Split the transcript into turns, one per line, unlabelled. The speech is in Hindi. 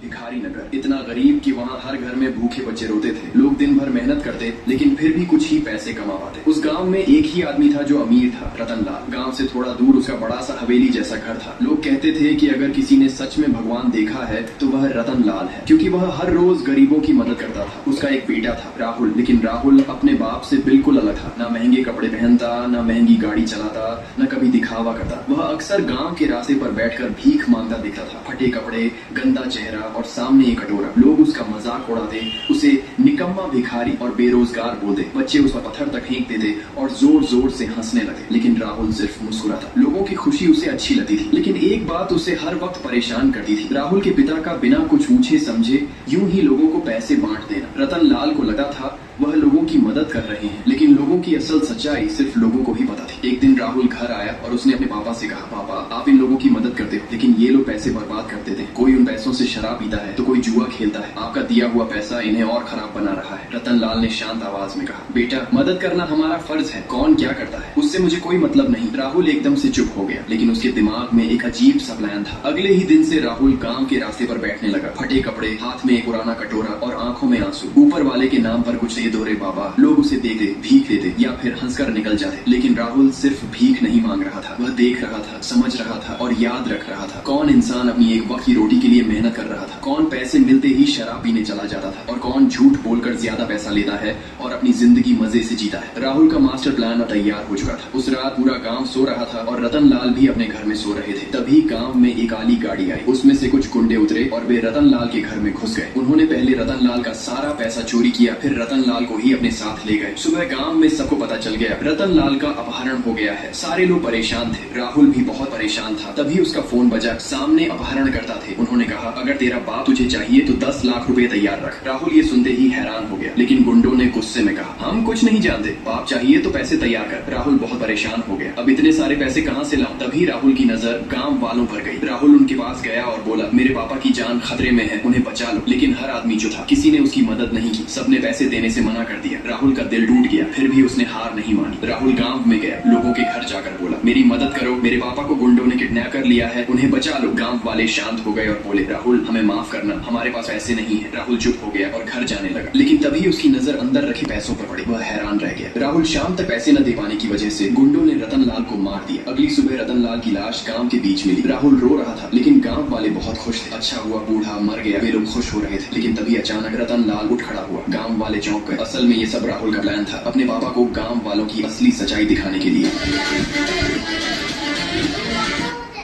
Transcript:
भिखारी नगर, इतना गरीब कि वहाँ हर घर में भूखे बच्चे रोते थे। लोग दिन भर मेहनत करते लेकिन फिर भी कुछ ही पैसे कमा पाते। उस गांव में एक ही आदमी था जो अमीर था, रतन लाल। गांव से थोड़ा दूर उसका बड़ा सा हवेली जैसा घर था। लोग कहते थे कि अगर किसी ने सच में भगवान देखा है तो वह रतन लाल है, क्योंकि वह हर रोज गरीबों की मदद करता था। उसका एक बेटा था, राहुल, लेकिन राहुल अपने बाप से बिल्कुल अलग था। न महंगे कपड़े पहनता, न महंगी गाड़ी चलाता, न कभी दिखावा करता। वह अक्सर गाँव के रास्ते पर बैठकर भीख मांगता दिखता था। फटे कपड़े, गंदा चेहरा और सामने एक कटोरा। लोग उसका मजाक उड़ाते, उसे निकम्मा भिखारी और बेरोजगार बोलते। बच्चे उस पर पत्थर तक फेंकते थे और जोर जोर से हंसने लगे, लेकिन राहुल सिर्फ मुस्कुराता। लोगों की खुशी उसे अच्छी लगती थी, लेकिन एक बात उसे हर वक्त परेशान करती थी। राहुल के पिता का बिना कुछ पूछे समझे यूं ही लोगों को पैसे बांट देना। रतन लाल को लगा था वह लोगों की मदद कर रहे हैं, लेकिन लोगों की असल सच्चाई सिर्फ लोगों को ही पता थी। एक दिन राहुल घर आया और उसने अपने पापा से कहा, पापा आप इन लोगों की मदद करते हो, लेकिन ये लोग पैसे बर्बाद कर देते हैं। कोई उन पैसों से शराब पीता है तो कोई जुआ खेलता है। आपका दिया हुआ पैसा इन्हें और खराब बना रहा है। रतन लाल ने शांत आवाज में कहा, बेटा मदद करना हमारा फर्ज है, कौन क्या करता है उससे मुझे कोई मतलब नहीं। राहुल एकदम से चुप हो गया, लेकिन उसके दिमाग में एक अजीब सा प्लान था। अगले ही दिन से राहुल गांव के रास्ते पर बैठने लगा। फटे कपड़े, हाथ में एक पुराना कटोरा और आंखों में आंसू। ऊपर वाले के नाम पर कुछ दे दो रे बाबा। लोग उसे देते, भीख देते या फिर हंसकर निकल जाते, लेकिन राहुल सिर्फ भीख नहीं मांग रहा था। वह देख रहा था, समझ रहा था और याद रख रहा था। कौन इंसान अपनी एक वक्त की रोटी के लिए मेहनत कर रहा था, कौन पैसे मिलते ही शराब पीने चला जाता था, और कौन झूठ बोलकर ज्यादा पैसा लेता है और अपनी जिंदगी मजे से जीता है। राहुल का मास्टर प्लान तैयार हो चुका था। उस रात पूरा गांव सो रहा था और रतन लाल भी अपने घर में सो रहे थे। तभी गांव में एक काली गाड़ी आई। उसमें से कुछ गुंडे उतरे और वे रतन लाल के घर में घुस गए। उन्होंने पहले रतन लाल का सारा पैसा चोरी किया, फिर रतन लाल को ही अपने साथ ले गए। सुबह गांव में सबको पता चल गया रतन लाल का अपहरण हो गया है। सारे लोग परेशान थे, राहुल भी बहुत परेशान था। तभी उसका फोन बजा। सामने अपहरण करता थे। उन्होंने कहा, अगर तेरा बाप तुझे चाहिए तो 10 लाख रुपए तैयार रख। राहुल ये सुनते ही हैरान हो गया, लेकिन गुंडों ने गुस्से में कहा, हम कुछ नहीं जानते, बाप चाहिए तो पैसे तैयार कर। राहुल बहुत परेशान हो गया, अब इतने सारे पैसे कहाँ से लाऊं? तभी राहुल की नजर गांव वालों पर गई। राहुल उनके पास गया और बोला, मेरे पापा की जान खतरे में है, उन्हें बचा लो। लेकिन हर आदमी जो था, किसी ने उसकी मदद नहीं की। सबने पैसे देने से मना कर दिया। राहुल का दिल टूट गया, फिर भी उसने हार नहीं मानी। राहुल गांव में गया, लोगों के घर जाकर बोला, मेरी मदद करो, मेरे पापा को गुंडों ने किडनैप कर लिया है, उन्हें बचा लो। गांव वाले शांत हो गए और बोले, राहुल हमें माफ करना, हमारे पास पैसे नहीं है। राहुल चुप हो गया और घर जाने लगा, लेकिन तभी उसकी नजर अंदर रखे पैसों पर पड़ी। वह हैरान रह गया। राहुल शाम तक पैसे न दे पाने की वजह से गुंडों ने रतन लाल को मार दिया। अगली सुबह रतन लाल की लाश गांव के बीच मिली। राहुल रो रहा था, लेकिन गांव वाले बहुत खुश थे। अच्छा हुआ बूढ़ा मर गया, वे लोग खुश हो रहे थे। लेकिन तभी अचानक रतन लाल उठ खड़ा हुआ। गांव वाले चौंक गए। असल में ये सब राहुल का प्लान था, अपने पापा को गांव वालों की असली सच्चाई दिखाने के लिए।